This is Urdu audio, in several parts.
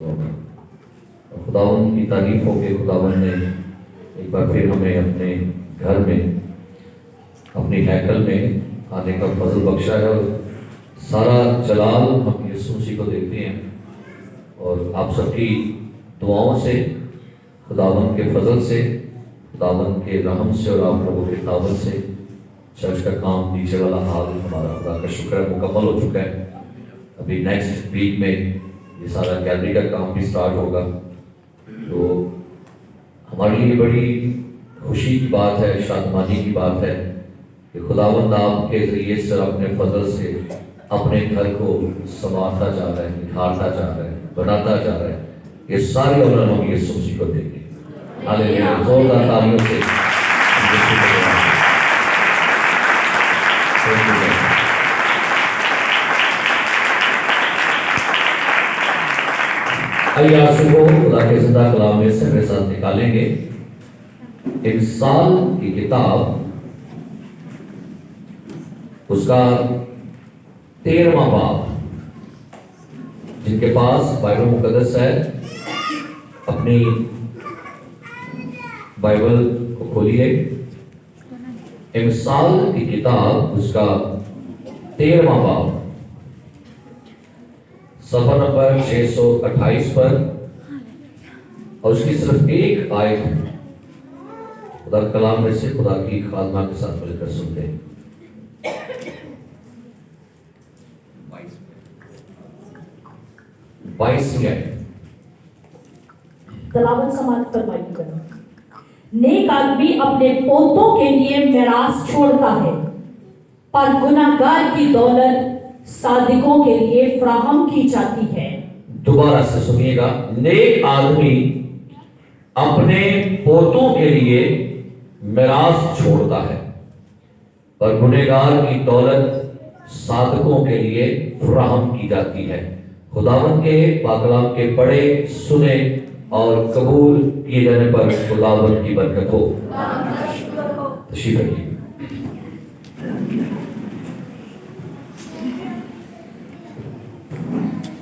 خداوند کی تعریف ہو کہ خداوند نے ایک بار پھر ہمیں اپنے گھر میں اپنی ہیکل میں آنے کا فضل بخشا ہے، اور سارا جلال ہم یسوع مسیح کو دیتے ہیں۔ اور آپ سب کی دعاؤں سے، خداوند کے فضل سے، خداوند کے رحم سے اور آپ لوگوں کے تعاون سے چرچ کا کام نیچے والا حال ہمارا خدا کا شکر ہے مکمل ہو چکا ہے۔ ابھی نیکسٹ ویک میں یہ سارا گیلری کا کام بھی سٹارٹ ہوگا، تو ہمارے لیے بڑی خوشی کی بات ہے، شادمانی کی بات ہے کہ خداوند آپ کے ذریعے سے اپنے فضل سے اپنے گھر کو سنوارتا جا رہا ہے، نکھارتا جا رہا ہے، بناتا جا رہا ہے۔ یہ ساری عمر ہم یسوع مسیح کو دیں گے۔ ہاللیلویا، زوردار تالیوں سے آئیے آنسو کو خدا کے زندہ کلام میں سے میرے ساتھ نکالیں گے۔ امثال کی کتاب اس کا 13واں باب، جن کے پاس بائبل مقدس ہے اپنی بائبل کو کھولیے۔ امثال کی کتاب اس کا 13واں باب، صفحہ نمبر 628 پر، اور اس کی صرف ایک آیت خدا کلام میں سے خدا کی خادمہ کے ساتھ مل کر سنتے ہیں۔ 22 آیت تلاوت سماعت فرمائیے گا۔ نیک آدمی اپنے پوتوں کے لیے میراث چھوڑتا ہے، پر گناہگار کی دولت صادقوں کے لیے فراہم کی جاتی ہے۔ دوبارہ سے سنیے گا۔ نیک آدمی اپنے پوتوں کے لیے میراث چھوڑتا ہے، پر گنہگار کی دولت صادقوں کے لیے فراہم کی جاتی ہے۔ خداوند کے پاک کلام کے پڑھے، سنے اور قبول کیے جانے پر خداوند کی برکت ہو۔ تشریف رکھیے۔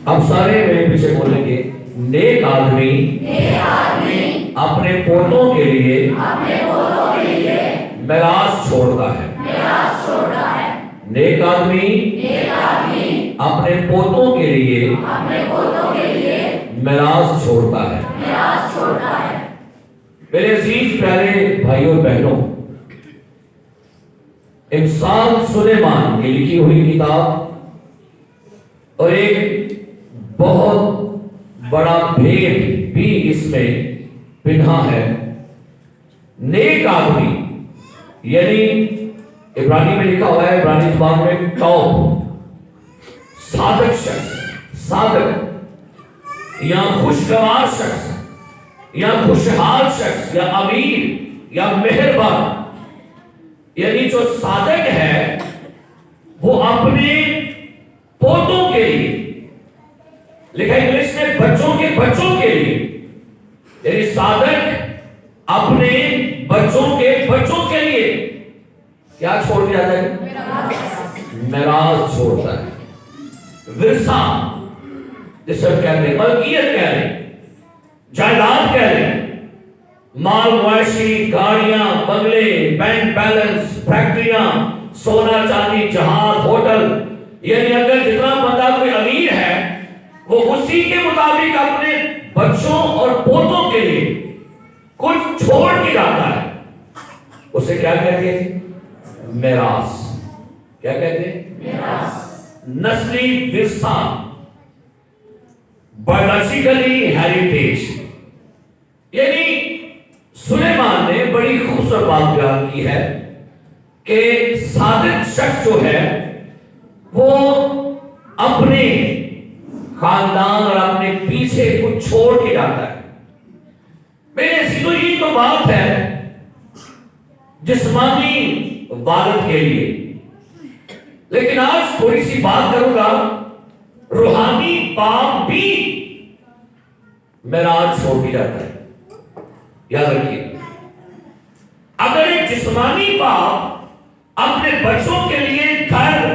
اب سارے میرے پیچھے بولیں گے، نیک آدمی اپنے پوتوں کے لیے میراث چھوڑتا ہے۔ نیک آدمی اپنے پوتوں کے لیے میراث چھوڑتا ہے۔ میرے عزیز پیارے بھائیوں اور بہنوں، امثال سلیمان کی لکھی ہوئی کتاب، اور ایک بہت بڑا بھید بھی اس میں پنہا ہے۔ نیک آدمی یعنی عبرانی میں لکھا ہوا ہے، عبرانی زبان میں توب، صادق شخص، صادق یا خوشگوار شخص یا خوشحال شخص یا امیر یا مہربان، یعنی جو صادق ہے وہ اپنے پوتوں کے لیے، لکھا انگلش میں بچوں کے بچوں کے لیے، یعنی صادق اپنے بچوں کے بچوں کے لیے کیا چھوڑ دیا جاتا ہے؟ میراث چھوڑتا ہے۔ ورثہ جسے ہم کہتے ہیں، ملکیت کہہ رہے ہیں، جائیداد کہہ رہے ہیں، مال مویشی، گاڑیاں، بنگلے، بینک بیلنس، فیکٹریاں، سونا چاندی، جہاز، ہوٹل، یعنی اگر جتنا بندہ کوئی امیر ہے وہ اسی کے مطابق اپنے بچوں اور پوتوں کے لیے کچھ چھوڑ کے جاتا ہے، اسے کیا کہتے ہیں؟ میراث۔ کیا کہتے ہیں؟ میراث۔ نسلی ورثہ، بایولوجیکلی ہیریٹیج۔ یعنی سلیمان نے بڑی خوبصورت بات بیان کی ہے کہ صادق شخص جو ہے وہ اپنے خاندان اور اپنے پیچھے کچھ چھوڑ کے جاتا ہے۔ میرے عزیزو، یہ تو بات ہے جسمانی والد کے لیے، لیکن آج تھوڑی سی بات کروں گا، روحانی باپ بھی میراث چھوڑ کے جاتا ہے۔ یاد رکھیے، اگر ایک جسمانی باپ اپنے بچوں کے لیے گھر،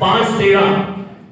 5:13,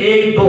1:2,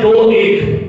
2:1,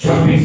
26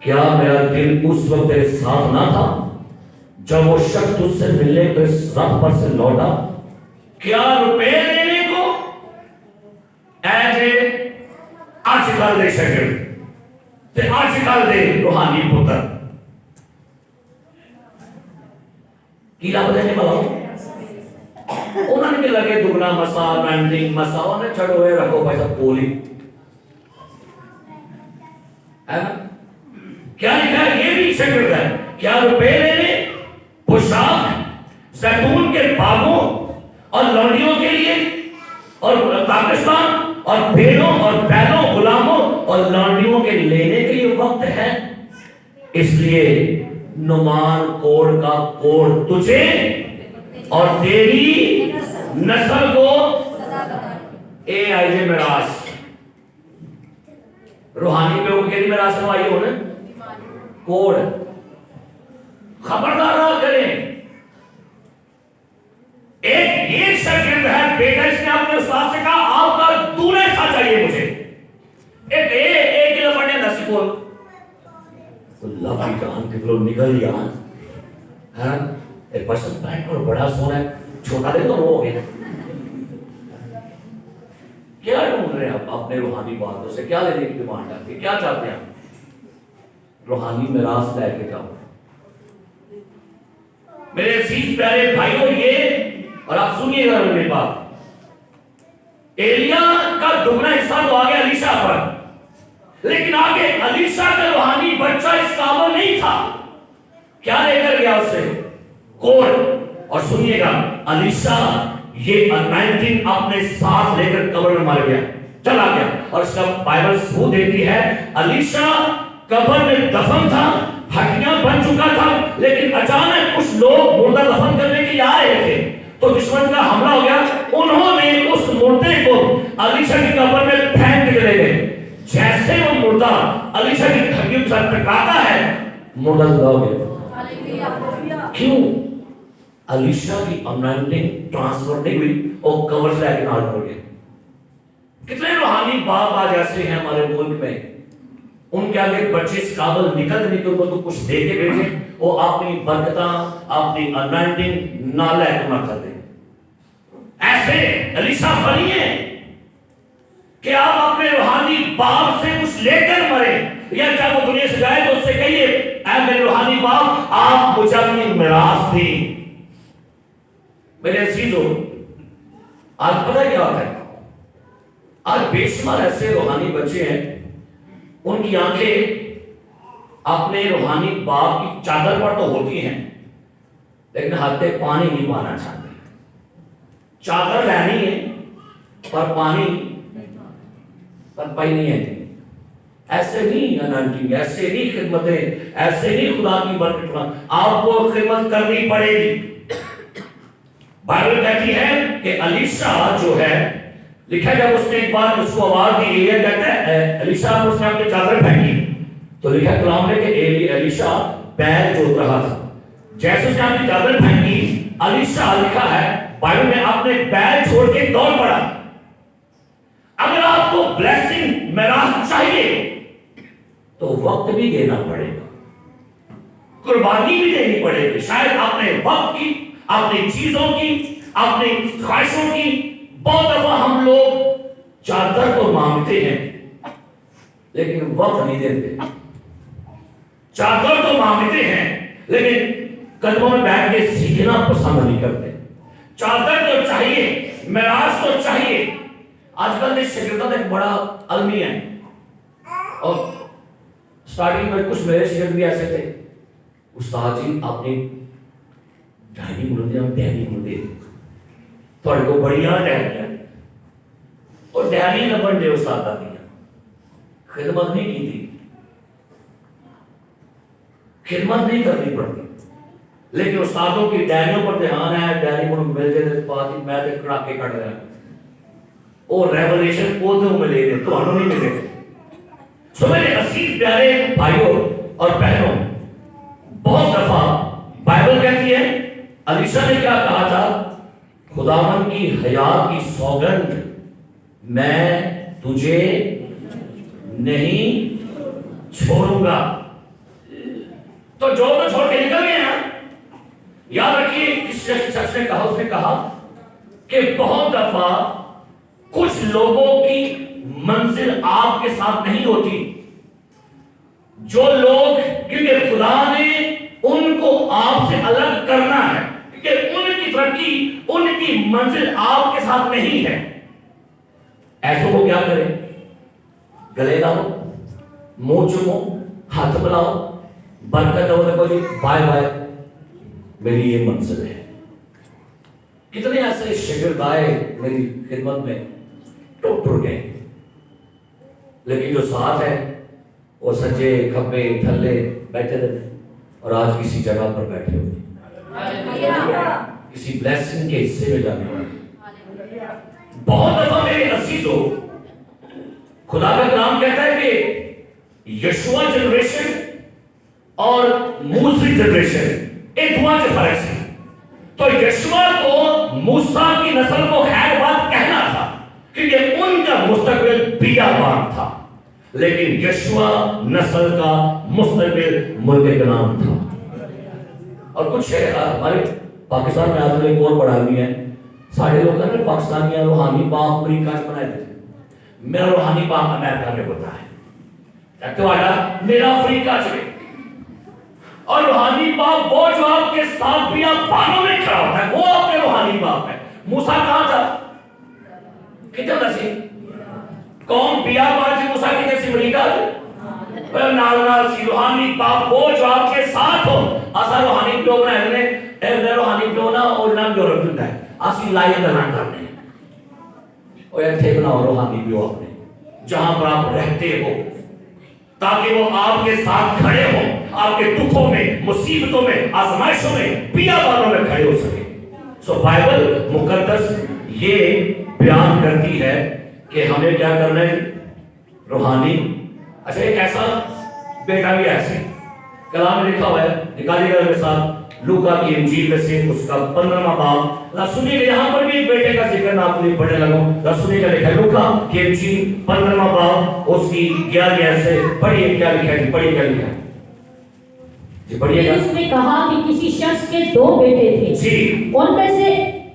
کیا میرا دل اس وقت تیرے ساتھ نہ تھا جب وہ شخص تجھ سے ملنے کو اس راہ پر سے لوٹا؟ کیا روپے لینے کو ایجے آج کل دے شکر تے آج کل دے روحانی پتر کی رب دینے والا ہوں انہوں نے لگے دگنا مسا مینڈنگ مسا انہیں چھڑو ہوئے رکھو پیسہ پولی کیا لکھا ہے؟ یہ بھی شکر ہے کیا روپے لینے پوشاک زیتون کے باغوں اور لونڈیوں کے لیے اور پاکستان اور بھیڑوں اور بیلوں غلاموں اور لونڈیوں کے لینے کے لیے وقت ہے. اس لیے نعمان کوڑ کا کوڑ تجھے اور تیری نسل کو اے آئی جے میراث روحانی پہ ان کے لیے میراث نوائی ہونے کوڑ. خبردار نہ کریں. ایک یہ شاگرد ہے بیٹا اس نے اپنے استاد سے کہا آپ کا دورے سا چاہیے مجھے ایک کلو پڑھنے دس کو اللہ کی جان کتلو نکل گیا ہاں ایک پرسن پینٹ اور بڑا سونا ہے چھوٹا دے تو وہ ہو گیا. کیا ڈھونڈ رہے ہیں آپ اپنے روحانی باتوں سے؟ کیا لینے کی ڈیمانڈ آتی ہے؟ کیا چاہتے ہیں آپ؟ روحانی میراث لے کے جاؤ. میرے عزیز پیارے بھائیوں یہ اور آپ سنیے گا میری بات. ایلیا کا دگنا حصہ تو آگے الیشا پر لیکن آگے الیشا کا روحانی بچہ اس قابل نہیں تھا. کیا لے کر گیا اس سے؟ کوڑ. اور سنیے گا الیشا یہ انائنٹنگ اپنے ساتھ لے کر قبر میں مار گیا چلا گیا. اور اس کا بائبل ثبوت دیتی ہے الیشا قبر میں دفن تھا ہڈیاں بن چکا تھا لیکن اچانک کچھ لوگ مردہ دفن کرنے کے لیے آ رہے تھے تو دشمن کا حملہ ہو گیا. انہوں نے اس مردے کو الیشا کی قبر میں پھینک کے چلے گئے. جیسے وہ مردہ الیشا کی ہڈیوں کے ساتھ ٹکراتا ہے مردہ زندہ ہو گیا. کیوں؟ الیشا کی انائنٹنگ ٹرانسفر نہیں ہوئی اور قبر سے آگے نال ہو گیا. کتنے روحانی باپ آج ایسے ہیں ہمارے ملک میں ان کے آگے بچے اس قابل نکل ان کو کچھ دے کے بھیجیں وہ اپنی برکتاں اپنی انائنٹنگ نہ لے کر نہ کر دیں. ایسے الیشا بنیے کہ آپ اپنے روحانی باپ سے کچھ لے کر مریں یا چاہے وہ دنیا سے جائے تو اس سے کہیے اے میرے روحانی باپ آپ مجھے اپنی میراث دیں. میرے عزیزو آج پتہ کیا ہوتا ہے؟ آج بے شمار ایسے روحانی بچے ہیں ان کی آنکھیں اپنے روحانی باپ کی چادر پر تو ہوتی ہیں لیکن ہاتھ پہ پانی نہیں پانا چاہتے. چادر لینی ہے پر پانی پر پائی نہیں ہے. ایسے نہیں انائنٹنگ ایسے نہیں خدمتیں ایسے نہیں خدا کی برکت آپ کو خدمت کرنی پڑے گی. بائبل کہتی ہے کہ الیشا جو ہے لکھا جب اس نے ایک بار اس کو آواز دی ایلیا کہتا ہے الیشا کو اس نے اپنی چادر پھینکی تو لکھا کلام میں کہ الیشا بیل جوت رہا تھا. جیسے اس نے اپنی چادر پھینکی الیشا لکھا ہے بائبل میں اپنے بیل چھوڑ کے دوڑ پڑا. اگر آپ کو بلیسنگ میراث چاہیے تو وقت بھی دینا پڑے گا قربانی بھی دینی پڑے گی. شاید اپنے وقت کی اپنی چیزوں کی اپنی خواہشوں کی بہت دفعہ ہم لوگ چادر تو مانگتے ہیں لیکن وقت نہیں دیتے. چادر تو مانگتے ہیں لیکن قدموں میں بیٹھ کے سیکھنا پسند نہیں کرتے. چادر تو چاہیے میراث تو چاہیے. آج کل اس شاگردوں ایک بڑا المی ہے اور سٹارٹنگ میں کچھ میرے شاگرد بھی ایسے تھے استاد جی اپنی ڈائننگ ملتے ہیں ڈائننگ ملتے تھوڑے کو بڑھیا ڈائننگ اور ڈائننگ نہ بن دے استاد دیا خدمت نہیں کی تھی خدمت نہیں کرنی پڑتی لیکن استادوں کی ڈائریوں پر دھیان ہے. ڈائری کو مل جائے بات میں تو کڑا کے کٹ رہا اور ریولیشن پودوں میں لے گئے تو ہم نہیں ملے. سو میرے عزیز پیارے بھائیوں اور بہنوں بہت دفعہ بائبل کہتی ہے الیشا نے کیا کہا تھا خداوند کی حیات کی سوگند میں تجھے نہیں چھوڑوں گا. تو جو تو چھوڑ کے نکل گئے ہیں. یاد رکھیے کس شخص نے کہا, اس نے کہا کہ بہت دفعہ کچھ لوگوں کی منزل آپ کے ساتھ نہیں ہوتی. جو لوگ, کیونکہ خدا نے ان کو آپ سے الگ کرنا ہے, کیونکہ ان کی ترقی, ان کی منزل آپ کے ساتھ نہیں ہے. ایسوں کو کیا کرے؟ گلے لاؤ, منہ چومو, ہاتھ ملاؤ, برکت دو, دیکھو جی بائے بائے, میری یہ منزل ہے. کتنے ایسے شاگرد آئے میری خدمت میں, ٹوٹ گئے, لیکن جو ساتھ ہے وہ سجے کھبے تھلے بیٹھے رہتے, اور آج کسی جگہ پر بیٹھے ہوئے, کسی بلیسنگ کے حصے میں جانے والے. بہت دفعہ میرے عزیزوں, خدا کا کلام کہتا ہے کہ یشوع جنریشن اور موسی جنریشن ایک دعا کے فرق سے. تو یشوع کو موسیٰ کی نسل کو خیر بات کہنا تھا کیونکہ ان کا مستقبل بیابان تھا, لیکن یشوع نسل کا مستقبل ملک کلام تھا. اور کچھ ہمارے پاکستان میں آج ایک اور بڑا بھی ہے, سارے لوگ ہیں پاکستانی روحانی باپ امریکہ سے بنائے تھے. میرا روحانی باپ امریکہ میں ہوتا ہے, تو میرا افریقہ سے, اور روحانی باپ وہ جو آپ کے ساتھ بھی آپ بانوں میں کھڑا ہوتا ہے, وہ آپ کے روحانی باپ ہے. موسیٰ کہاں تھا؟ کتنے نسی قوم بیابان سے موسیٰ کی جیسی امریکہ سے نال سی روحانی باپ وہ جو آپ کے ساتھ ہو. آسا روحانی پیو بنائے نے روحانی پیو نہ اور نام جو رکھتا ہے آسی لائی دلان کرنے اور ایتھے بناؤ روحانی پیو اپنے جہاں پر آپ رہتے ہو, تاکہ وہ آپ کے ساتھ کھڑے ہو, آپ کے دکھوں میں, مصیبتوں میں, آزمائشوں میں, بیابانوں میں کھڑے ہو سکے. سو بائبل مقدس یہ بیان کرتی ہے کہ ہمیں کیا کرنا ہے, روحانی. اچھا ایک ایسا بیٹا بھی ایسے کلام میں لکھا ہوا ہے, نکالیے گا میرے ساتھ لوکا کی انجیل میں سے اس کا 15واں باب. سنیے گا, یہاں پر بھی ایک بیٹے کا ذکر میں آپ کو پڑھنے لگا ہوں. سنیے گا, لکھا ہے لوکا کی انجیل 15واں باب اس کی 11 ایسے. پڑھیے کیا لکھا ہے, پڑھیے کیا لکھا ہے جی, پڑھیے گا. اس نے کہا کہ کسی شخص کے 2 بیٹے تھے جی, ان میں سے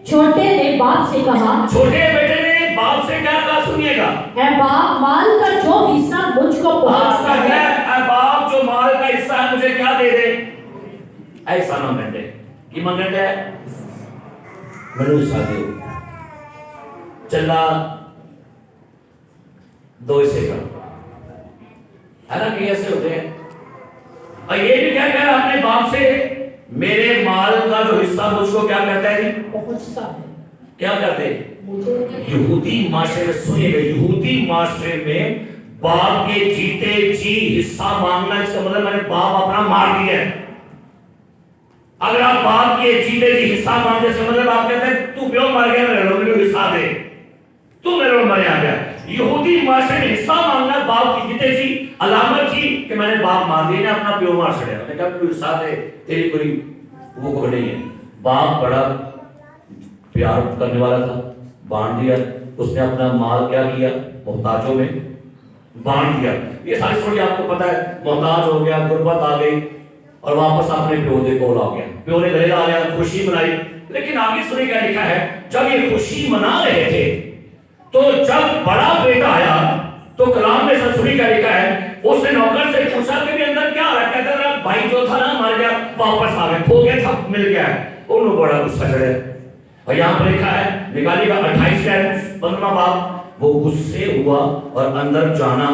چھوٹے نے باپ سے کہا, چھوٹے بیٹے نے باپ سے کیا کہا, سنیے گا, اے باپ مال کا جو حصہ مجھ کو پہنچتا ہے, اے باپ جو مال کا حصہ ہے مجھے کیا دے دے. ایسا نہ منڈے کی منگنڈ ہے منو سادے چلا 2 حصے کا ہے نا, کہ ایسے ہوتے ہیں. اور یہ بھی کیا کہہ رہا اپنے باپ سے, میرے مال کا جو حصہ مجھ کو کیا کرتا ہے جی, پہنچتا ہے. کیا کرتے یہودی معاشرے میں, سنیے گا, یہودی معاشرے میں باپ کے جیتے جی حصہ مانگنا, اس کا مطلب میں نے باپ اپنا مار دیا ہے. اگر آپ باپ کے جیتے جی حصہ مانگنے سے مطلب آپ کہتے ہیں تو کیوں مر گیا, میرے لوگ کو حصہ دے, تو میرے لوگ مرے آ گیا. یہودی معاشرے میں حصہ مانگنا باپ کی جیتے جی علامت جی کہ میں نے باپ مار دیا, اپنا پیو مار چھڑیا, میں نے کہا تو حصہ دے, تیری کوئی وہ کو نہیں ہے. باپ بڑا پیار کرنے والا تھا, بانٹ دیا. اس نے اپنا مال کیا کیا, محتاجوں میں بانٹ دیا. یہ ساری سٹوری آپ کو پتا ہے, محتاج ہو گیا, غربت آ گئی اور واپس اپنے پیو کو آ گیا, پیو نے گلے لا لیا, خوشی منائی. لیکن آگے سنیں کیا لکھا ہے, جب یہ خوشی منا رہے تھے تو جب بڑا بیٹا آیا تو کلام میں سنیں کیا لکھا ہے, اس نے نوکر سے پوچھا کہ اندر کیا آ رہا ہے, کہتا تھا بھائی جو تھا نا مر گیا, واپس آ گیا, کھو گیا تھا مل گیا ہے. انہوں بڑا غصہ چڑھے. اور یہاں پر لکھا ہے, نکالیے گا 28 ہے 15واں باب, وہ غصے ہوا اور اندر جانا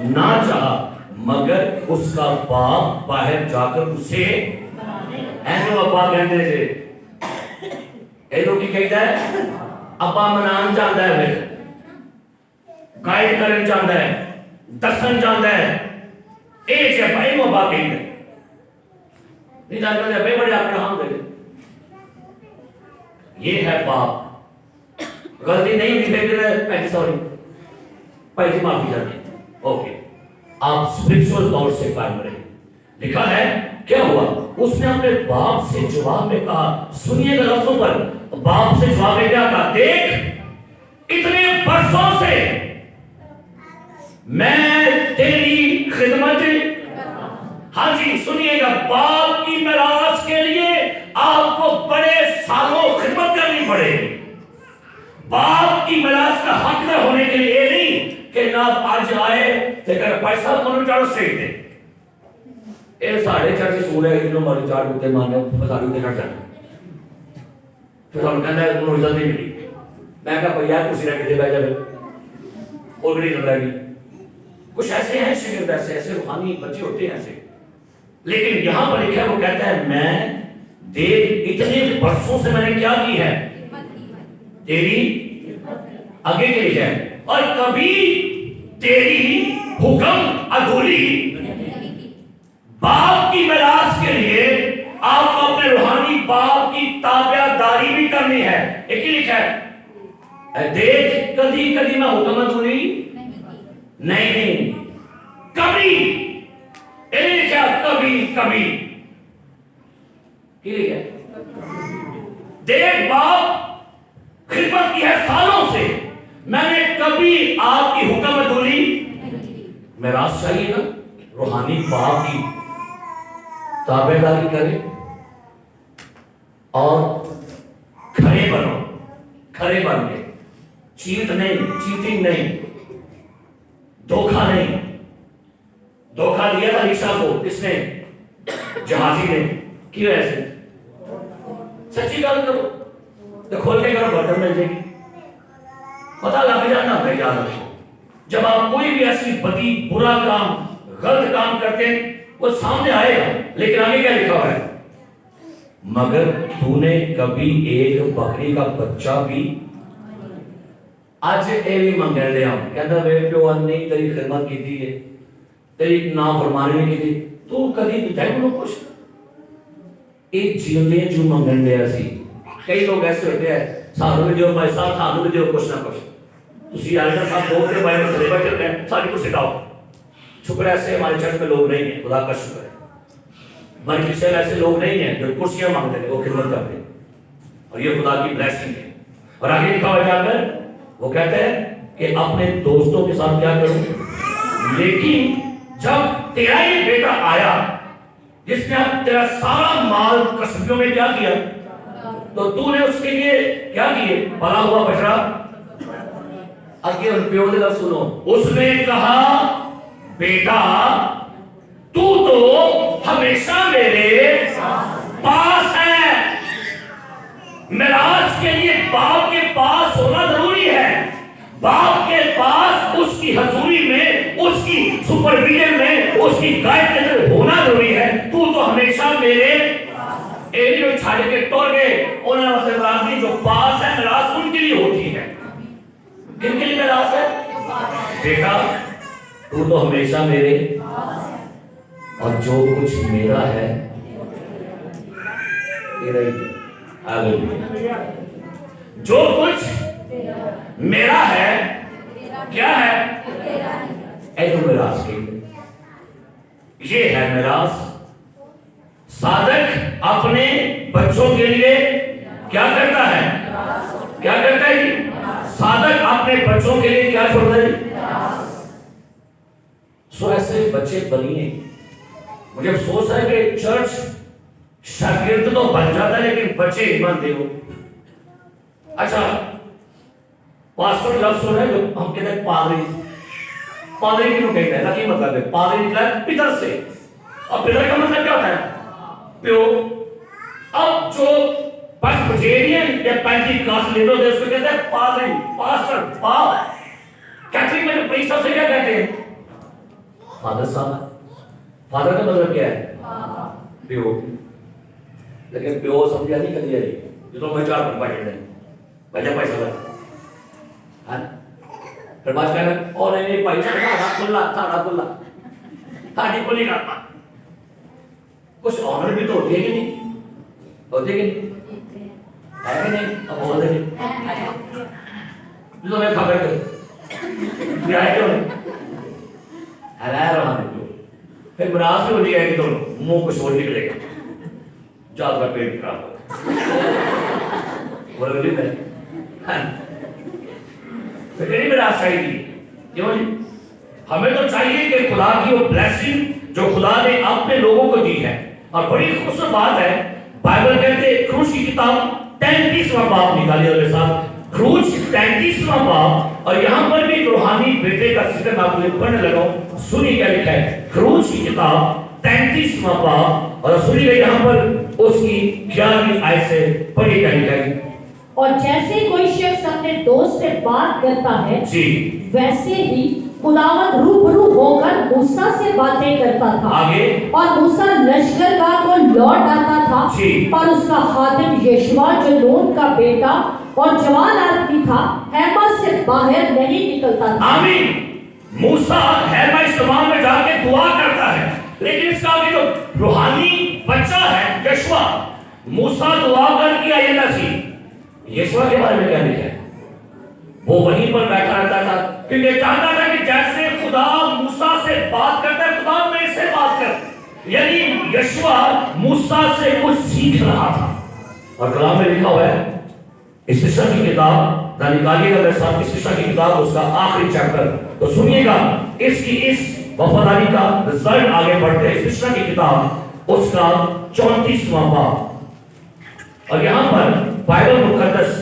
نہ چاہا, مگر اس کا باپ باہر جا کر اسے اینو ابا کہتے تھے, اینو کی کہتا ہے ابا منان جاندہ ہے, پھر قائد کرن جاندہ ہے, دسن جاندہ ہے, ایک سے بھائی وہ ابا کہتے ہیں. نہیں جانتے ہیں بے بڑے آپ کے ہاں دے, یہ ہے باپ. غلطی نہیں ہوئی دیکھ رہے, پہلی سوری پہلی معافی چاہتے ہیں, اوکے آپ اسپرچول طور سے قائم رہے. لکھا ہے کیا ہوا, اس نے اپنے باپ سے جواب میں کہا, سنیے گا لفظوں پر, باپ سے جواب میں کیا کہا, دیکھ اتنے برسوں سے میں تیری خدمت ہاں جی سنیے گا، باپ کی میراث کے لیے آپ کو بڑے سالوں خدمت کرنی پڑے گی۔ باپ کی میراث کا حق نہ ہونے کے لیے یہ نہیں کہ نہ آج آئے لیکن پیسہ منو چاڑو سیٹ دے۔ اے ساڑھے چرچ سکول ہے جنہوں مارے چار بوتے مارنے فساڑی ہوتے کٹ جانے، پھر ہم کہنا ہے انہوں عزت نہیں ملی۔ میں کہا بھئی یار کسی رہ کے دے بھائی جائے اور گڑی کر رہے گی۔ کچھ ایسے ہیں شکر ایسے روحانی بچے ہوتے ہیں ایسے، لیکن یہاں پر لکھا ہے وہ کہتا ہے میں دیکھ اتنے برسوں سے میں نے کیا کی ہے تیری آگے کے لیے ہے، اور کبھی تیری حکم ادھوری۔ باپ کی میراث کے لیے آپ کو اپنے روحانی باپ کی تابع داری بھی کرنی ہے۔ ایک ہی لکھا ہے دیکھ کبھی کبھی میں حکم ادھوری نہیں کبھی، لکھا کبھی کبھی ہے۔ دیکھ باپ خدمت کی ہے سالوں سے، میں نے کبھی آپ کی حکم ادھوری۔ میراث چاہیے نا، روحانی باپ کی تابع داری کرے اور کھڑے بنو، کھڑے بن کے چیٹ نہیں، چیٹنگ نہیں، دھوکہ نہیں۔ دھوکہ دیا تھا عیسیٰ کو کس نے؟ جہازی نے۔ کیوں ایسے؟ سچی گل کرو تو کھول کے کرو، برتن مل جائے گی، پتہ لگ جانا بھائی یاد رکھو۔ جب آپ کوئی بھی ایسی بدی برا کام غلط کام کرتے ہیں وہ سامنے آئے گا، لیکن آگے کیا لکھا ہوا ہے؟ مگر تو نے کبھی ایک بکری کا بچہ بھی آج ایوی منگل لے آؤں کہتا ہے پیو نہیں تیری خدمت کی تھی ہے، تیری نافرمانی نہیں کی تھی، تو کبھی بچائے انہوں کچھ ایک جیلے جو منگل لیا سی۔ کئی لوگ ایسے ہوتے ہیں سانوں میں دیو بھائی صاحب، سانوں میں دیو کچھ نہ کچھ، تسی آئیٹر صاحب بولتے ہیں بھائی میں چلے بیٹھے ہوتے ہیں ساری کچھ سکھاؤ۔ شکر ایسے ہمارے چرچ میں لوگ نہیں ہیں، خدا کا شکر ہے، بلکہ سے ایسے لوگ نہیں ہیں جو کرسیاں مانگتے ہیں، وہ خدمت کرتے ہیں، اور یہ خدا کی بلیسنگ ہے۔ اور آگے لکھا ہوا جا کر وہ کہتے ہیں کہ اپنے دوستوں کے ساتھ کیا کروں، لیکن جب تیرا یہ بیٹا آیا جس نے اب تیرا سارا مال کسبیوں میں کیا کیا، تو نے اس کے لیے کیا کیے؟ پلا ہوا بچڑا۔ آگے ان پیو دے لفظ سنو، اس نے کہا بیٹا تو ہمیشہ میرے پاس ہے۔ میراث کے لیے باپ کے پاس ہونا ضروری ہے، باپ کے پاس اس کی حضوری میں، اس کی سپرویژن میں، اس کی گائیڈ کے اندر ہونا ضروری ہے۔ تو ہمیشہ میرے ایک جو چھاڑ کے توڑ گئے انہوں نے سے راضی جو پاس ہے، میراث ان کے لیے ہوتی ہے۔ کن کے لیے میراث ہے؟ بیٹا تو ہمیشہ میرے، اور جو کچھ میرا ہے تیرا ہی ہے۔ ہاللیلویا۔ جو کچھ میرا ہے کیا ہے؟ اے تو میراث کے یہ ہے میراث۔ صادق اپنے بچوں کے لیے کیا کرتا ہے؟ کیا کرتا ہے جی؟ صادق اپنے بچوں کے لیے کیا چھوڑتا ہے؟ سو ایسے بچے بنیے۔ مجھے افسوس ہے کہ چرچ شاگرد تو بن جاتا ہے لیکن بچے ہی بنتے ہو۔ اچھا پاسٹر لفظ ہے جو ہم کہتے ہیں پادری، پادری کیوں کہتے ہیں؟ کیا مطلب ہے؟ پادری نکلا ہے پتر سے، اور پتر کا مطلب کیا ہوتا ہے؟ پیو۔ اب جو پریسبیٹرین یا پینٹیکاسٹ لیڈر ہوتے ہیں اس کو کہتے ہیں پادری، پاسٹر، پاپ۔ کیتھولک میں جو پریسٹ سے کیا کہتے ہیں؟ فادر صاحب۔ فادر کا مطلب کیا ہے؟ پیو۔ لیکن پیو سمجھا نہیں کر دیا جی جو میں 4 بن پائے بھائی جب پیسہ لگا پھر بات کہنا اور نہیں پیسہ ساڑھا کھلا ساڑھی کو نہیں کرتا۔ کچھ آنر بھی تو ہوتی ہے کہ نہیں؟ ہوتی ہے کہ نہیں؟ ہے کہ نہیں؟ اب بول دیں جو میں خبر کر یہ آئے کیوں نہیں؟ ہرائے رہا ہے جو پھر مناس بھی ہو جائے گی دونوں منہ کو چھوڑ نکلے گا جاد کا پیٹ خراب ہوگا بولے گی نہیں پھر نہیں میراث چاہیے۔ کیوں جی؟ ہمیں تو چاہیے کہ خدا کی وہ بلیسنگ جو خدا نے اپنے لوگوں کو دی ہے. اور بڑی خوبصورت بات ہے, بائبل کہتے ہیں خروج کی کتاب 33واں باب نکالیے میرے ساتھ, خروج 33واں باب, اور یہاں پر بھی روحانی بیٹے کا ذکر میں آپ کو پڑھنے لگا ہوں. سنیے کیا لکھا ہے, خروج کی کتاب 33واں باب, اور سنیے یہاں پر اس کی 11ویں آیت سے پڑھیے کیا لکھا ہے. اور جیسے کوئی شخص اپنے دوست سے بات کرتا ہے جی, ویسے ہی خداوند روبرو ہو کر موسیٰ سے باتیں کرتا تھا. آگے, اور موسیٰ لشکرگاہ کو لوٹ آتا تھا, جی, پر اس کا خادم یشوع جو نون کا بیٹا اور جوان آدمی تھا خیمہ سے باہر نہیں نکلتا تھا. آمین. موسیٰ خیمہ اجتماع میں جا کے دعا کرتا ہے, لیکن اس کا آگے جو روحانی بچہ ہے یشوع, موسیٰ دعا کر کے آئے نسی. یشوع کے بارے میں کیا لکھا ہے, وہ وہیں پر بیٹھا رہتا تھا کیونکہ چاہتا تھا کہ جیسے خدا موسیٰ سے بات کرتا ہے خدا میں سے بات کر. یعنی یشوع موسیٰ سے کچھ سیکھ رہا تھا. اور کلام میں لکھا ہوا ہے استشاء کی کتاب, نہ نکالیے گا میرے ساتھ استشاء کی کتاب اس کا آخری چیپٹر, تو سنیے گا اس کی اس وفاداری کا رزلٹ آگے بڑھتے ہیں. استشاء کی کتاب اس کا 34واں باب, اور یہاں پر بائبل مقدس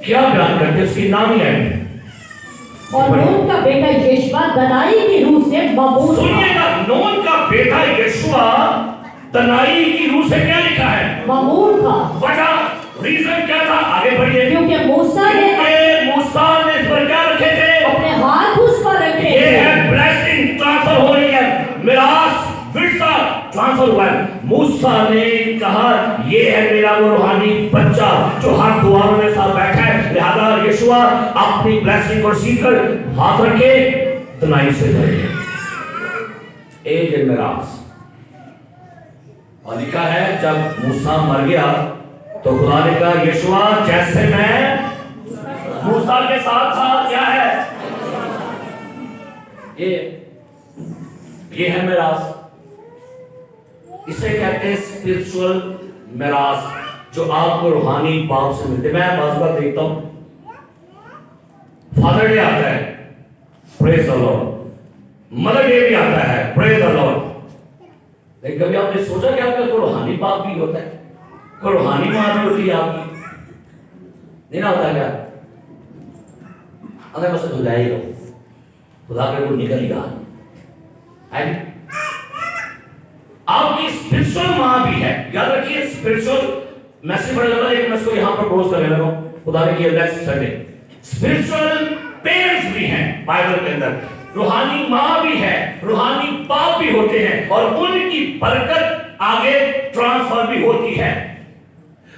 کیا بیان کرتے ہیں, اس کی نام ہی ہے. اور نون کا بیٹا یشوع دنائی کی روح سے مبعوث تھا. سنیے گا, نون کا بیٹا یشوع دنائی کی روح سے کیا لکھا ہے, مبعوث تھا. وجہ ریزن کیا تھا, آگے بڑھیے. کیونکہ موسیٰ نے موسیٰ نے اس پر کیا رکھے تھے, اپنے ہاتھ اس پر رکھے یہ تھے. ہے بلیسنگ ٹرانسفر ہو رہی ہے, میراث ورثہ ٹرانسفر ہوا ہے. موسیٰ نے کہا یہ ہے میرا وہ روحانی بچہ جو ہر دواروں میں ساتھ بیٹھا ہے, لہذا یشوع اپنی بلیسنگ کو رسیو کر ہاتھ رکھے دنائی سے بھرے. ایج میراث, اور لکھا ہے جب موسیٰ مر گیا تو خدا نے کہا یشوع جیسے میں موسیٰ کے ساتھ تھا, کیا ہے یہ ہے میراث. اسے کہتے ہیں اسپرچول میراث, جو آپ کو روحانی باپ سے ملتے. میں بعض بار دیکھتا ہوں فادر ڈے آتا ہے, پریز دی لارڈ, مدر ڈے بھی آتا ہے, پریز دی لارڈ, لیکن کبھی آپ نے سوچا کہ آپ کا کوئی روحانی باپ بھی ہوتا ہے, کوئی روحانی ماں بھی ہوتی ہے آپ کی, نہیں نہ ہوتا کیا. اگر بس خدا ہی ہو, خدا کے وہ نکل گا. آپ کی اسپرچول ماں بھی ہے, یاد رکھیے اسپرچول. میں سے بڑھ لگا لیکن میں اس کو یہاں پر پروز کرنے لگا ہوں, خدا نے کیا نیکسٹ سنڈے. اسپرچول پیرنٹس بھی ہیں بائبل کے اندر, روحانی ماں بھی ہے, روحانی باپ بھی ہوتے ہیں, اور ان کی برکت آگے ٹرانسفر بھی ہوتی ہے.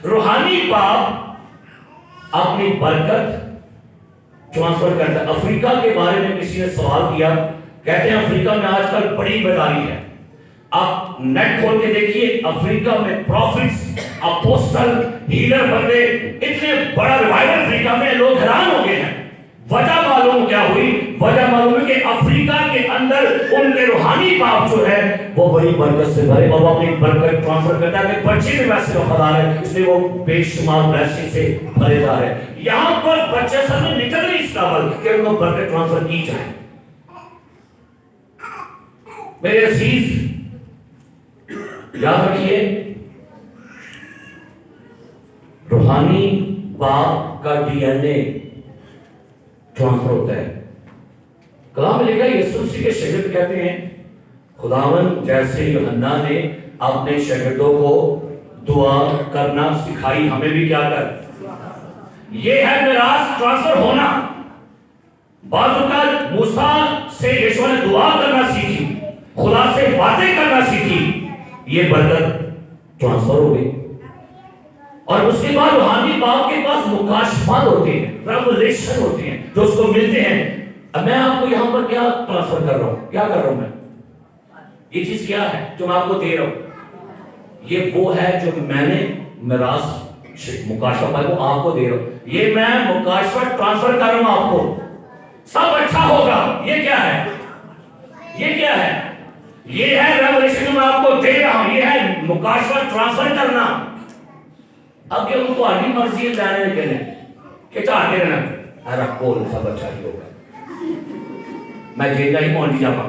روحانی باپ اپنی برکت ٹرانسفر کرتا ہے. افریقہ کے بارے میں کسی نے سوال کیا, کہتے ہیں افریقہ میں آج کل بڑی بیداری ہے. آپ نیٹ کھول کے دیکھیے, افریقہ میں پروفٹس, اپوسٹل, ہیلر بندے, اتنے بڑا ریوائول افریقہ میں, لوگ حیران ہو گئے ہیں. وجہ معلوم کیا ہوئی, وجہ معلوم ہے کہ افریقہ کے اندر ان کے روحانی باپ جو ہے وہ بڑی برکت سے بھرے, اور وہ اپنی برکت ٹرانسفر کرتا ہے. کہ بچے بھی ویسے وفادار ہے, اس لیے وہ بے شمار بلیسنگ سے بھرے جا رہے ہیں. یہاں پر بچے سب میں نکل رہی اس قابل کہ ان کو برکت ٹرانسفر کی جائے. میرے عزیز یاد رکھیے, روحانی باپ کا ڈی این اے ٹرانسفر ہوتا ہے. کلام میں لکھا ہے یسوع مسیح کے شاگرد کہتے ہیں خداوند جیسے یوحنا نے اپنے شاگردوں کو دعا کرنا سکھائی, ہمیں بھی کیا کر. یہ ہے میراث ٹرانسفر ہونا. بعض اوقات موسیٰ سے یشوع نے دعا کرنا سیکھی, خدا سے باتیں کرنا سیکھی, یہ برکت ٹرانسفر ہو گئی. اور اس کے بعد روحانی باپ کے پاس مکاشفات ہوتے ہیں, ریویلیشن ہوتے ہیں جو اس کو ملتے ہیں. اب میں آپ کو یہاں پر کیا ٹرانسفر کر رہا ہوں, کیا کر رہا ہوں میں, یہ چیز کیا ہے جو میں آپ کو دے رہا ہوں. یہ وہ ہے جو میں نے میراث مکاشفہ پایا وہ آپ کو دے رہا ہوں. یہ میں مکاشفہ ٹرانسفر کر رہا ہوں آپ کو, سب اچھا ہوگا. یہ کیا ہے, یہ کیا ہے, یہ ہے ریویلیشن جو میں آپ کو دے رہا ہوں, یہ ہے مکاشفہ ٹرانسفر کرنا. اب کہ ان کو آگی مرضی جانے کے لئے کہ چاہتے رہنا ارا کول سب اچھا ہی ہوگا, میں جیگا ہی پہنچ جاؤں.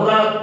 ਉਹਦਾ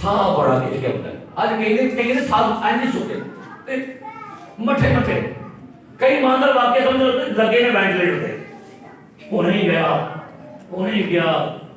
ਸਾਹ ਬੜਾ ਖਿੱਚ ਕੇ ਹੁੰਦਾ ਹੈ ਅੱਜ ਕਈ ਦੇ ਸਾਹ ਐਂ ਨਹੀਂ ਸੁੱਕੇ ਤੇ ਮੱਠੇ ਮੱਠੇ ਕਈ ਮਾਂਦਰ ਵਾਕੇ ਸਮਝ ਲੱਗੇ ਨੇ ਵੈਂਟੀਲੇਟਰ ਤੇ ਹੁਣੇ ਹੀ ਗਿਆ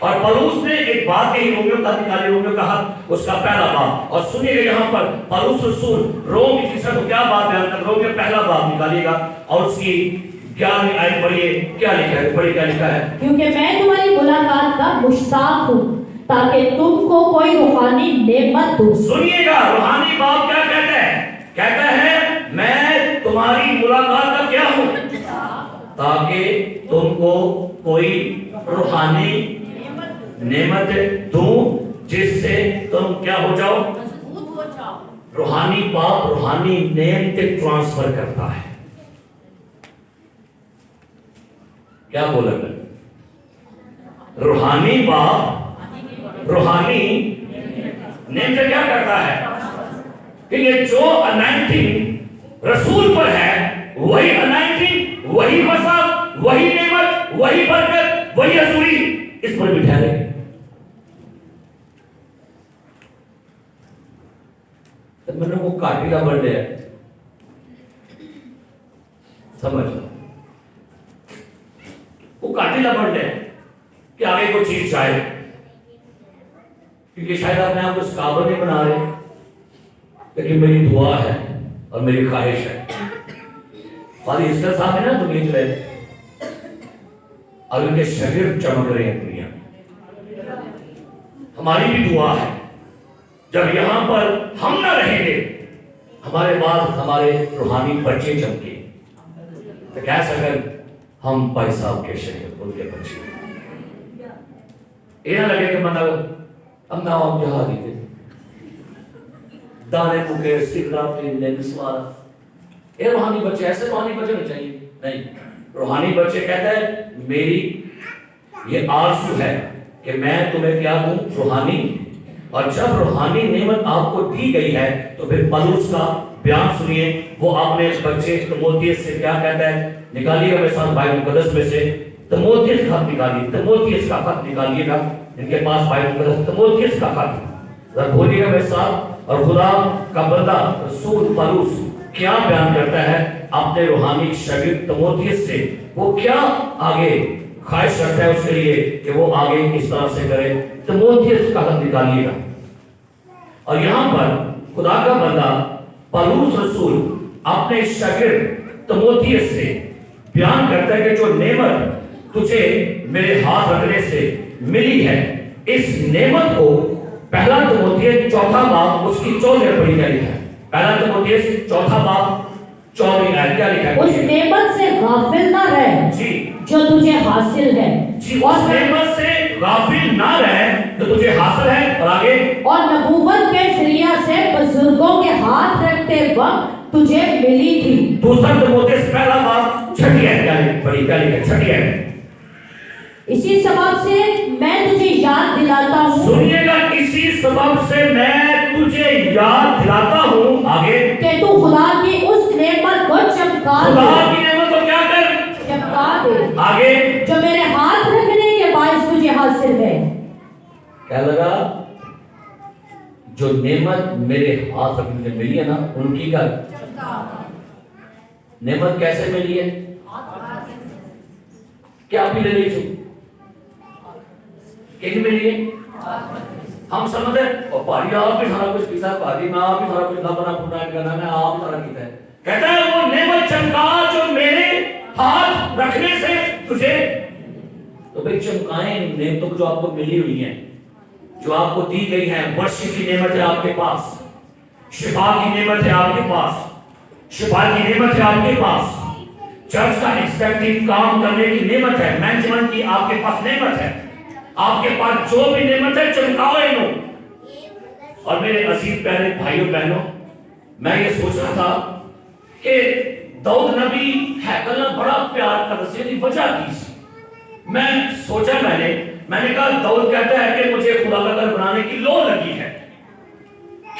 اور پولس نے ایک بات کہی رومیوں کا نکالے، رومیوں کا حق اس کا پہلا باب، اور سنیے گا یہاں پر پولس رسول روم کی کلیسیا کو کیا بات بیان کرتا ہے۔ رومیوں پہلا باب نکالیے گا اور اس کی 11ویں آیت پڑھیے، کیا لکھا ہے؟ پڑھیے کیا لکھا ہے؟ کیونکہ میں تمہاری ملاقات کا مشتاق ہوں تاکہ تم کو کوئی روحانی نعمت دوں۔ سنیے گا روحانی باب کیا کہتا ہے؟ کہتا ہے میں تمہاری ملاقات کا کیا ہوں تاکہ تم کو کوئی روحانی نعمت دوں جس سے تم کیا ہو جاؤ؟ روحانی باب روحانی نعمت ٹرانسفر کرتا ہے۔ کیا بولا میں؟ روحانی باب روحانی نعمت کیا کرتا ہے؟ کہ جو انائنٹنگ رسول پر ہے وہی انائنٹنگ، وہی وسعت، وہی نعمت، وہی برکت، وہی حضوری اس پر بھی ٹھہرے۔ تو میں نے وہ کاٹی کا برڈ ہے، سمجھ لو وہ کاٹی کا برڈ ہے کہ آگے کوئی چیز چاہے، کیونکہ شاید آپ نے آپ کو اس قابل نہیں بنا رہے، لیکن میری دعا ہے اور میری خواہش ہے فادر اسکر صاحب ہے نا تو بیچ رہے اور ان کے شاگرد چمک رہے ہیں دنیا میں۔ ہماری بھی دعا ہے جب یہاں پر ہم نہ رہیں گے ہمارے بعد ہمارے روحانی بچے چمکے، تو کہہ سکیں ہم بھائی صاحب کے شاگرد ان کے بچے، یہ نہ لگے کہ مطلب ہم نہ آپ جہاں دیتے دانے مکے سکرات نسوارا، یہ روحانی بچے ایسے روحانی بچے نہیں چاہیے، نہیں۔ روحانی بچے کہتا ہے میری یہ آرزو ہے کہ میں تمہیں کیا دوں؟ روحانی، اور جب روحانی نعمت آپ کو دی گئی ہے تو پھر پولس کا بیان سنیے، وہ اپنے بچے تموتھیوس سے کیا کہتا ہے؟ نکالیے گا میرے ساتھ بائبل مقدس میں سے تموتھیوس کا خط نکالیے، تموتھیوس کا خط نکالیے گا، ان کے پاس بائبل مقدس تموتھیوس کا خط ذرا کھولیے گا میرے ساتھ، اور خدا کا بندہ رسول پولس کیا بیان کرتا ہے اپنے روحانی شاگرد تموتھیوس سے، وہ کیا آگے خواہش رکھتا ہے اس کے لیے کہ وہ آگے اس طرح سے کرے۔ تموتھیوس کا خط نکالیے گا، اور یہاں پر خدا کا بندہ پولس رسول اپنے شاگرد تموتھیوس سے بیان کرتا ہے کہ جو نعمت تجھے میرے ہاتھ رکھنے سے ملی ہے، اس نعمت کو پہلا تموتھیوس چوتھا باب اس کی 14 پڑھی کیا لکھا ہے؟ پہلا تموتھیوس چوتھا باب 14 آیت کیا لکھا ہے؟ اس نعمت سے غافل نہ رہ جی جو تجھے حاصل ہے، جی اس نعمت سے غافل نہ رہ جو تجھے حاصل ہے، اور آگے اور نبوت کے ذریعہ سے بزرگوں کے ہاتھ رکھتے وقت تجھے ملی تھی۔ دوسرا تموتھیوس پہلا باب 6 آیت کیا پڑھی کیا لکھا ہے؟ 6 آیت اسی سبب سے میں تجھے یاد دلاتا ہوں، سنیے گا، اسی سبب سے میں تجھے یاد دلاتا ہوں، آگے کہ تو خدا کی اس نعمت کو چمکا خدا دے، کی نعمت کو کیا کر؟ چمکا دے آگے جو میرے ہاتھ رکھنے کے باعث تجھے حاصل ہے۔ کیا لگا؟ جو نعمت میرے ہاتھ رکھنے سے ملی ہے نا، ان کی کا نعمت کیسے ملی ہے؟ کیا آپ لے لیجیے کیسے ملی ہے؟ ہم سمجھتے اور پاری آپ بھی سارا کچھ کیسا، پاری میں آپ بھی سارا کچھ نہ بنا پورا کرنا، میں آپ بھی سارا کیتا ہے، کہتا ہے وہ نعمت چمکا جو میرے ہاتھ رکھنے سے تجھے، تو بھئی چمکائیں نعمتوں جو آپ کو ملی ہوئی ہیں، جو آپ کو دی گئی ہیں۔ ورشپ کی نعمت ہے آپ کے پاس، شفا کی نعمت ہے آپ کے پاس، شفا کی نعمت ہے آپ کے پاس، چرچ کا ایکسپیکٹیو کام کرنے کی نعمت ہے، مینجمنٹ کی آپ کے پاس نعمت ہے، آپ کے پاس جو بھی نعمت ہے چمکاؤ انہوں۔ اور میرے عزیز پیارے بھائیوں بہنوں، میں یہ سوچ رہا تھا کہ داؤد نبی ہیکل نہ بڑا پیار کرتا سی، وجہ کی سی، میں سوچا میں نے کہا داؤد کہتا ہے کہ مجھے خدا کا گھر بنانے کی لو لگی ہے،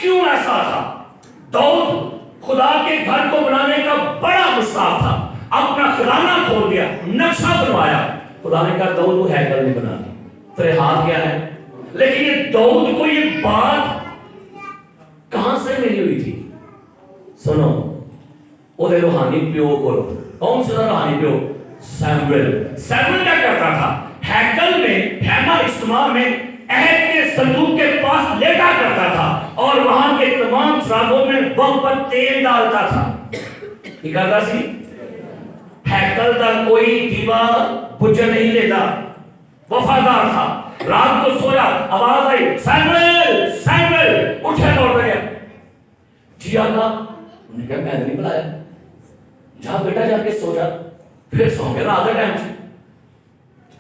کیوں ایسا تھا؟ داؤد خدا کے گھر کو بنانے کا بڑا مشتاق تھا، اپنا خزانہ کھول دیا، نقشہ بنوایا، خدا نے کہا داؤد وہ ہیکل نہیں بنا، تیرے ہاتھ کیا ہے؟ لیکن یہ داؤد کو یہ بات کہاں سے ملی ہوئی تھی؟ سنو، وہ روحانی پیو کو، کون سا روحانی پیو؟ سیمویل کیا کرتا تھا؟ ہیکل میں خیمہ اجتماع میں عہد کے صندوق کے پاس لیٹا کرتا تھا اور وہاں کے تمام چراغوں میں وقت پر تیل ڈالتا تھا. یہ کہتا سی ہیکل کا کوئی دیوا بجھ نہیں دیتا, وفادار تھا. رات کو سویا, آواز آئی سیموئیل سیموئیل, اٹھے دوڑ گیا. جی آقا. انہوں نے کہا میں نے نہیں بلایا. جا بیٹا جا کے سو جا. پھر سو گیا آدھے ٹائم سے.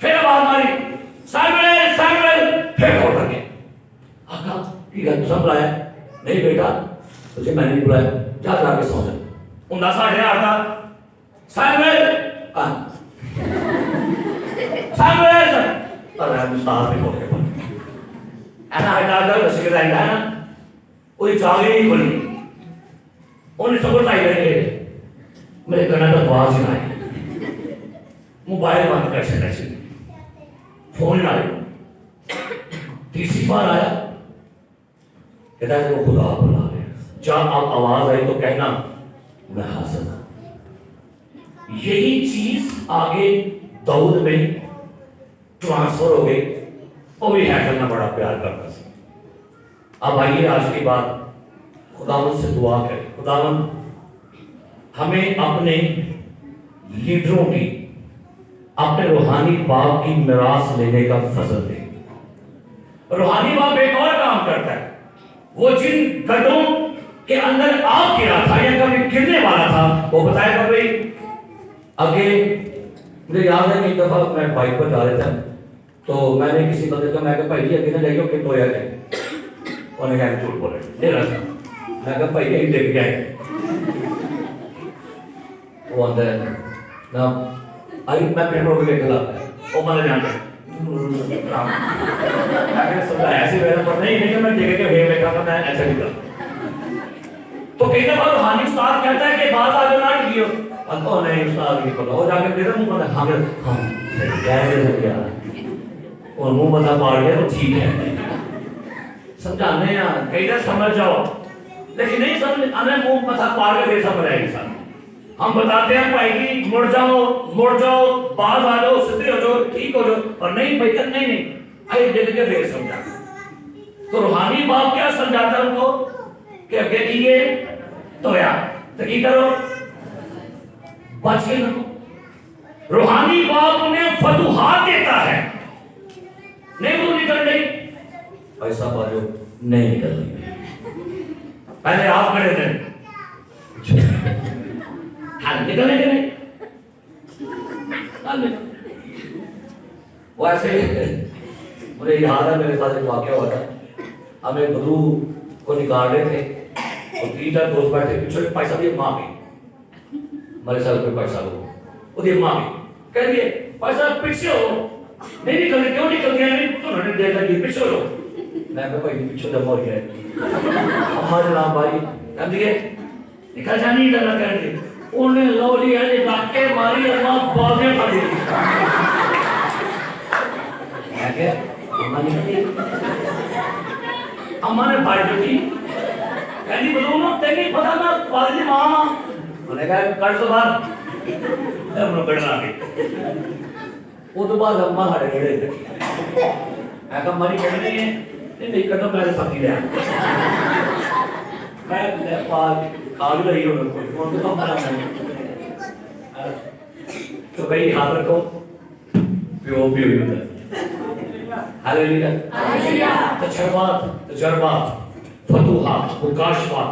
پھر آواز ماری سیموئیل سیموئیل, پھر دوڑ گیا. آقا کی گل تم بلایا؟ نہیں بیٹا تجھے میں نے نہیں بلایا, جا جا کے سو جا. 9:30 تھا. سیموئیل سیموئیل اور ہم استاد بھی ہو گئے ایسا ہٹا کر رسی کے رہتا ہے نا, کوئی جاگے نہیں کھلی. انہیں سب چاہیے رہے گے میرے کہنا تو آواز ہی نہ آئی. موبائل بند کر سکتا سی, فون نہ آئی. تیسری بار آیا, کہتا ہے وہ خدا بلا رہے, جب اب آواز آئی تو کہنا میں حاضر ہوں. یہی چیز آگے داؤد میں ٹرانسفر ہو گئی. وہ بھی ہیکل میں بڑا پیار کرتا تھا. اب آئیے آج کی بات خداوند سے دعا کریں, خداوند ہمیں اپنے لیڈروں کی, اپنے روحانی باپ کی میراث لینے کا فضل دے. روحانی باپ ایک اور کام کرتا ہے. وہ جن گڈھوں کے اندر آگ گرا تھا یا کبھی گرنے والا تھا, وہ بتائے گا بھائی آگے. مجھے یاد ہے کہ ایک دفعہ میں بائک پر جا رہا تھا تو میں نے کسی بندے کا, میں کہا بھائی اگے نہ جائیے کہ ہویا ہے. انہوں نے کہا جھوٹ بول رہے میرا سا. میں کہا بھائی یہی دیکھ گیا ہے. وہ اندر نہ آئی, میں پیٹرول کے کھلا وہ مانے جانا ایسی وجہ پر نہیں میں دیکھ کے بھیڑ بیٹھا تھا, میں ایسا نہیں کرتا. تو کئی دفعہ روحانی استاد کہتا ہے کہ بات آگے نہ ٹکیو. اللہ نہیں استاد کی پتا, وہ جا کے میرا منہ بتا اور منہ بتا پاڑ گیا تو ٹھیک ہے. سمجھانے ہیں کئی دفعہ سمجھ جاؤ, لیکن نہیں سمجھ ہمیں منہ بتا پاڑ کے پھر سمجھ آئے گی. سب ہم بتاتے ہیں بھائی کی مڑ جاؤ باز آ جاؤ, سدھے ہو جاؤ, ٹھیک ہو جاؤ, اور نہیں بھائی کر نہیں آئے دل کے پھر سمجھا. تو روحانی باپ کیا سمجھاتا ہے ان کو کہ اگے کیے تو یا تو کی کرو بچ کے نہ. روحانی باپ انہیں فتوحات دیتا ہے. نہیں وہ نکل گئی ایسا بازو نہیں نکل گئی. پہلے آپ کھڑے تھے نکلنے کے نہیں وہ ایسے مجھے یاد ہے میرے ساتھ ایک واقعہ ہوا تھا. ہمیں بدو کو نکال رہے تھے اور 3-4 دوست بیٹھے پیچھے پیسہ بھی ماں بھی ہمارے ساتھ کوئی پیسہ ہو وہ دی ماں بھی کہہ دیے پیسہ پیچھے ہو نہیں نکلنے کیوں نکل گیا نہیں تو انہوں نے دیکھا کہ پیچھے ہو. میں کہا بھائی پیچھے جب ہو گیا ہمارے جناب بھائی کہہ دیے نکل جانی ہی لگا کہہ دیے. انہیں لو لیا ڈاکے ماری اللہ بازیں پڑ گئی. میں کہ ہمارے بھائی بیٹی کہنی بلو نا تیری پتہ میں والدی ماں انہوں نے کہا کر سو بار انہوں بڑھنا گئی. وہ تو بعد ہم ہمارے گھڑے تھے. میں کہا ہماری گھڑ نہیں ہے نہیں کرتا میرے ساتھی لیا میں کھاگ رہی ہوں ان کو تو بھائی یاد رکھو پیو پیو ہی ہوتا ہے. ہاللیلویا. تجربات, فتوحات, مکاشفات,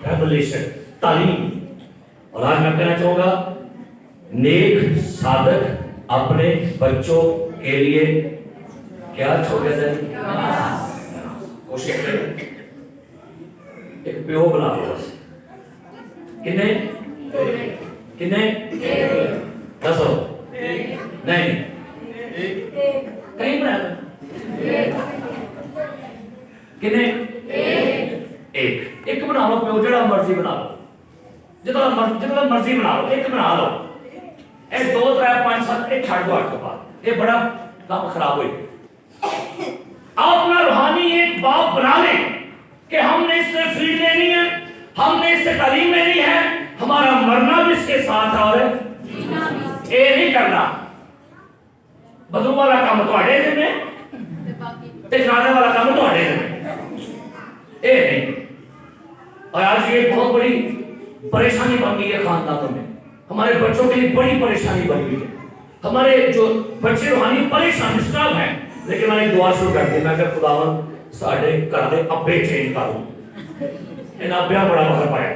ریولیشن, تعلیم. اور آج میں کہنا چاہوں گا نیک صادق اپنے بچوں کے لیے کیا چھوڑے تھے کوشش کریں ایک پیو بنا لو. بس کتنے 10 نہیں کہیں بنا کتنے ایک بنا لو پیو جڑا مرضی بنا لو جتنا مرضی بنا لو ایک بنا لو. 1 2 3 5 7 ایک چھڑ دو 8 کے بعد یہ بڑا کام خراب ہوئی. آپ اپنا روحانی ایک باپ بنا لیں کہ ہم نے اس سے فیلڈ لینی ہے, ہم نے اس سے تعلیم لینی ہے, ہمارا مرنا بھی اس کے ساتھ اور یہ نہیں کرنا بدو والا کام تواڈے ذمہ ہے تے جانے والا کام تواڈے ذمہ ہے، اے نہیں۔ اور آج یہ بہت بڑی پریشانی بن گئی ہے خاندانوں میں، ہمارے بچوں کے لیے بڑی پریشانی بن گئی ہے، ہمارے جو بچے روحانی پریشان ڈسٹرب ہیں۔ لیکن میں نے دعا شروع کر دی، میں کہ خداوند ساڈے گھر دے ابے چینج کر دو، انہاں ابیا بڑا وقت پایا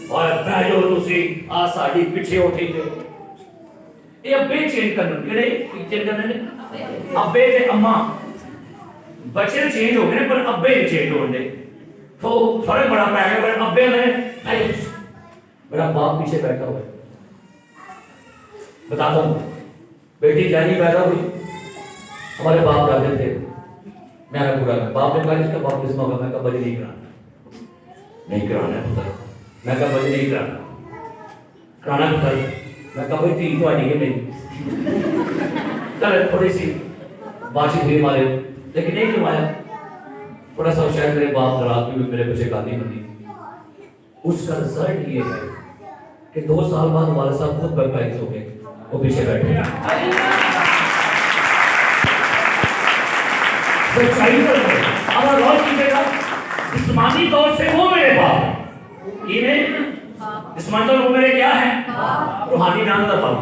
اور بہ جو تسی آ ساڈی پیچھے اٹھی تے یہ ابے چینج کرنے کہڑے چینج کرنے نے ابے تے اماں بچے چینج ہو گئے پر ابے نہیں چینج ہونے تو فرق بڑا پایا گیا۔ پر ابے نے میرا باپ پیچھے بیٹھا ہوا ہے، بتاتا ہوں بیٹی جانی پیدا ہوئی، ہمارے باپ جاتے تھے میں نے پورا باپ نے کہا اس کا باپ کس ہوگا، میں کہا بجے نہیں کرانا ہے پتر، میں کہا بجے نہیں کرانا پتر، میں کہا بھائی تھی تو آئی ہے نہیں چلے تھوڑی سی باشی تھی ہمارے لیکن نہیں کروایا، تھوڑا سا شاید میرے باپ ناراض بھی میرے پیچھے گالی بنی۔ اس کا رزلٹ یہ ہے کہ 2 سال بعد والد صاحب خود بیپٹائز ہو گئے، وہ پیچھے بیٹھے اگر غور کیجیے گا جسمانی طور سے وہ میرے باپ ہیں، جسمانی طور وہ میرے کیا ہیں، روحانی نام کا باپ۔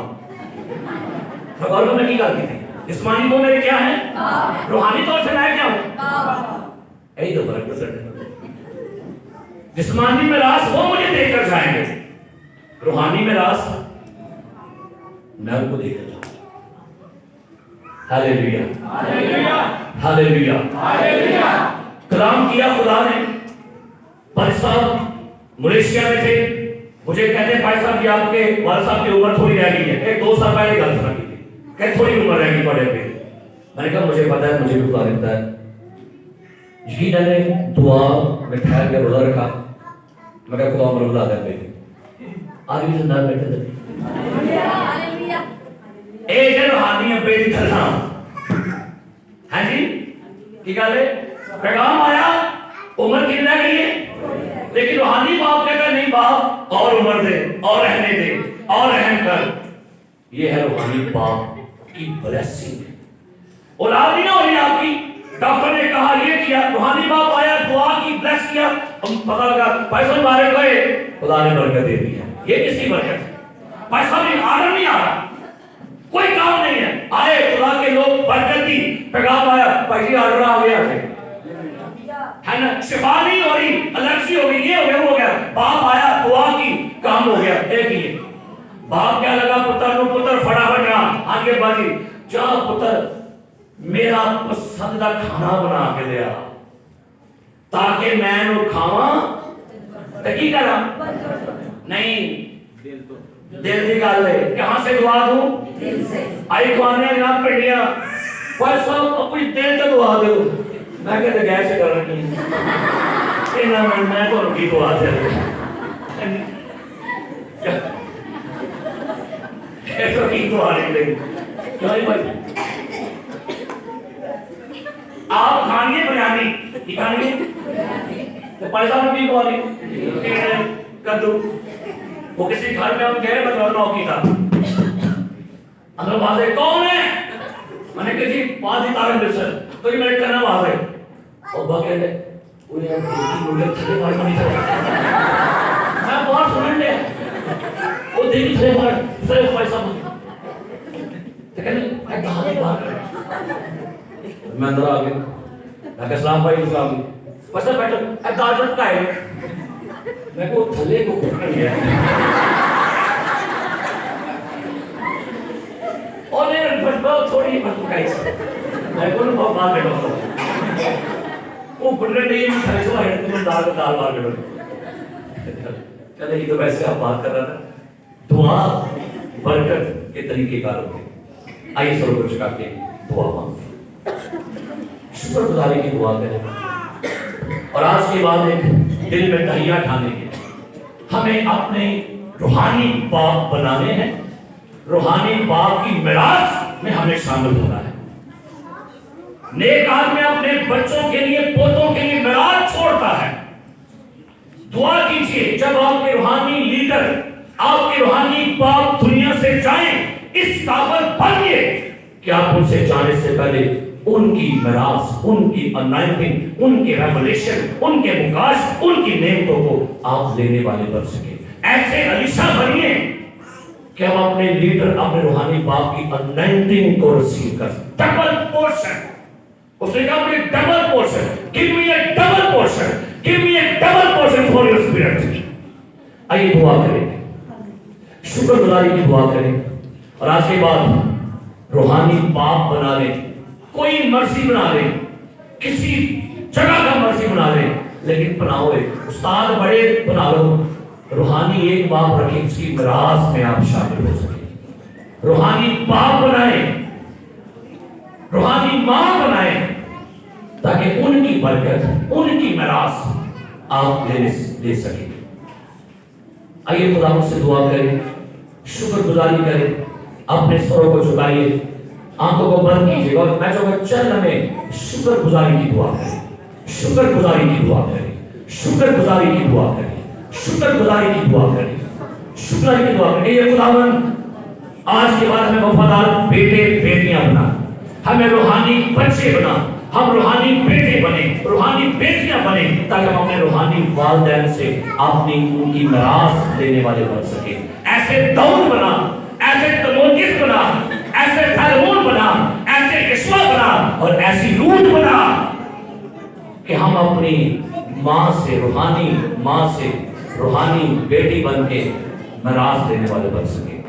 غور کو میں نہیں کرتی تھی، جسمانی وہ میرے کیا ہیں، روحانی طور سے میں کیا ہوں، یہی تو فرق ہے۔ جسمانی میراث وہ مجھے دے کر جائیں گے، روحانی میراث میں ان کو دے کر جاؤں۔ ہاللیلویا ہاللیلویا ہاللیلویا۔ کلام کیا خدا نے، بھائی صاحب ملیشیا میں تھے، مجھے کہتے ہیں بھائی صاحب یہ آپ کے والد صاحب کی عمر تھوڑی رہ گئی ہے، 1-2 سال پہلے گل سنا کی تھی کہ تھوڑی عمر رہ گئی پڑے پہ۔ میں نے کہا مجھے پتا ہے، مجھے بھی خدا دیتا ہے۔ یقین ہے دعا میں ٹھہر کے روزہ رکھا، میں کہا خدا عمر بلا دے پہ آج بھی زندہ بیٹھے تھے۔ اے جو روحانی ابے دی تھلنا ہاں جی کی گل ہے، پیغام آیا عمر کی رہ گئی ہے، لیکن روحانی باپ کہتا نہیں باپ اور عمر دے اور رہنے دے اور رحم کر۔ یہ ہے روحانی باپ کی بلیسنگ، اولاد نہیں ہو رہی آپ کی، ڈاکٹر نے کہا یہ کیا، روحانی باپ آیا دعا کی بلیس کیا، ہم پتہ لگا پیسوں مارے گئے خدا نے برکت دے دی ہے۔ یہ کس کی برکت ہے؟ پیسہ نہیں آرڈر نہیں آ رہا، کوئی کام نہیں ہے، آئے خدا کے لوگ برکت دی، پیغام آیا پیسے آرڈر آ گیا ہے نا، شفا نہیں ہو رہی، الرجی ہو گئی، یہ ہو گیا وہ ہو گیا، باپ آیا دعا کی کام ہو گیا۔ ایک ہی باپ کیا لگا پتر نو، پتر فٹافٹ آگے بازی جا پتر میرا پسندیدہ کھانا بنا کے دیا تاکہ میں نو کھاواں تے کی کرا نہیں دل دی گل ہے۔ کہاں سے دعا دوں؟ دل سے۔ آئی کھانے نہ پڑیا کوئی سب اپنی دل سے دعا دو، میں کہتے گیس سے کرنا کی انہاں میں تو کی دعا دے ایسا کی دعا نہیں دے نہیں بھائی آپ کھانیے بریانی کی کھانیے تو پیسہ میں بھی دعا نہیں کدو وہ کسی گھر میں ہم گئے بتاؤ نوکی تھا اندر بازے کون ہے، میں نے کہا جی پاس ہی تارک درسل تو یہ میرے کرنا بازے اور با کہتے کوئی ہے مجھے تھلے مار منی تھا میں بہت سنن لیا وہ دیکھی تھلے مار تھلے پیسہ مار تو کہنے میں کہاں نہیں بار کر میں اندر آگیا میں کہا اسلام بھائی اسلام بس بیٹھو دال چٹ کا ہے میں کو تھلے کو کھڑ گیا اور نے بس تھوڑی بات کہی میں کو بہت بات بیٹھا وہ بڑے نہیں تھلے سو ہے تم دال بار بیٹھو چلے یہ تو ویسے آپ بات کر رہا تھا دعا برکت کے طریقے کار ہوتے ہیں۔ آئیے سر کو چکا کے دعا مانگتے ہیں، شکر گزاری کی دعا کریں، اور آج کے بعد ایک دل میں تہیہ ٹھانے کے ہمیں اپنے روحانی باپ بنانے ہیں، روحانی باپ کی میراث میں ہمیں شامل ہونا ہے۔ نیک آدمی اپنے بچوں کے لیے پوتوں کے لیے میراث چھوڑتا ہے۔ دعا کیجئے جب آپ کے روحانی لیڈر آپ کے روحانی باپ دنیا سے جائیں اس قابل بنیے کہ آپ ان سے جانے سے پہلے ان کی میراث، ان کی انائٹنگ، ان کی ریولیشن، ان کے مکاش، ان کی نعمتوں کو آپ لینے والے بن سکیں. ایسے علیشا بنیے کہ ہم اپنے لیڈر، اپنے روحانی باپ کی انائٹنگ کو ریسیو کر سکیں. Double portion. اس نے کہا مجھے double portion, give me a double portion, give me a double portion for your spirit. آئیے دعا کریں، شکر گزاری کی دعا کریں، اور آج کے بعد روحانی باپ بنا لیں. کوئی مرضی بنا لیں، کسی جگہ کا مرضی بنا لیں، لیکن بناؤ ایک استاد بڑے بنا لو. روحانی ایک باپ رکھیں، اس کی میراث میں آپ شامل ہو سکیں. روحانی باپ بنائیں، روحانی ماں بنائیں، تاکہ ان کی برکت، ان کی میراث آپ لے سکیں. آئیے خدا سے دعا کریں، شکر گزاری کریں، اپنے سروں کو جھکائیے، آنکھوں کو بند کیجیے اور میں چاہوں گا چند ہمیں شکر گزاری کی دعا کریں. شکر گزاری کی دعا کریں، شکر گزاری کی دعا کریں، شکر گزاری کی دعا کریں، شکر گزاری کی دعا کریں. یہ خداوند آج کے بعد ہمیں وفادار بیٹے بیٹیاں بنا، ہمیں روحانی بچے بنا، ہم روحانی بیٹے بنے، روحانی بیٹیاں بنے، تاکہ ہم اپنے روحانی والدین سے اپنی ان کی میراث لینے والے بن سکیں. ایسے داؤد بنا، ایسے تموتھیوس بنا، ایسے فیلمون بنا، ایسے یشوع بنا اور ایسی روت بنا کہ ہم اپنی ماں سے، روحانی ماں سے روحانی بیٹی بن کے میراث لینے والے بن سکیں.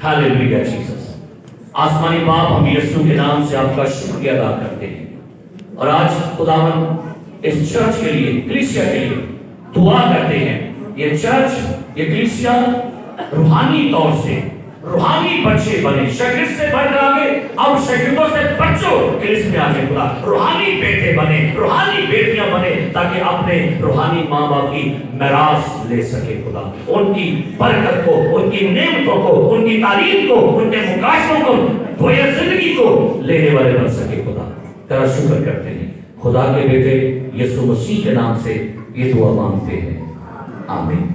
ہاللیلویا جیسس. آسمانی باپ، ہم یسوع کے نام سے آپ کا شکریہ ادا کرتے ہیں، اور آج خداوند اس چرچ کے لیے، کلیسیا کے لیے دعا کرتے ہیں. یہ چرچ، یہ کلیسیا روحانی طور سے روحانی بچے بنے، شاگرد سے بڑھ کر آگے اب شاگردوں سے بچوں کلیس میں آگے خدا روحانی بیٹے بنے، روحانی بیٹیاں بنے، تاکہ اپنے روحانی ماں باپ کی میراث لے سکے. خدا ان کی برکت کو، ان کی نعمتوں کو، ان کی تعلیم کو، ان کے مکاشفوں کو، گویا زندگی کو لینے والے بن سکے. خدا تیرا شکر کرتے ہیں، خدا کے بیٹے یسوع مسیح کے نام سے یہ دعا مانگتے ہیں، آمین.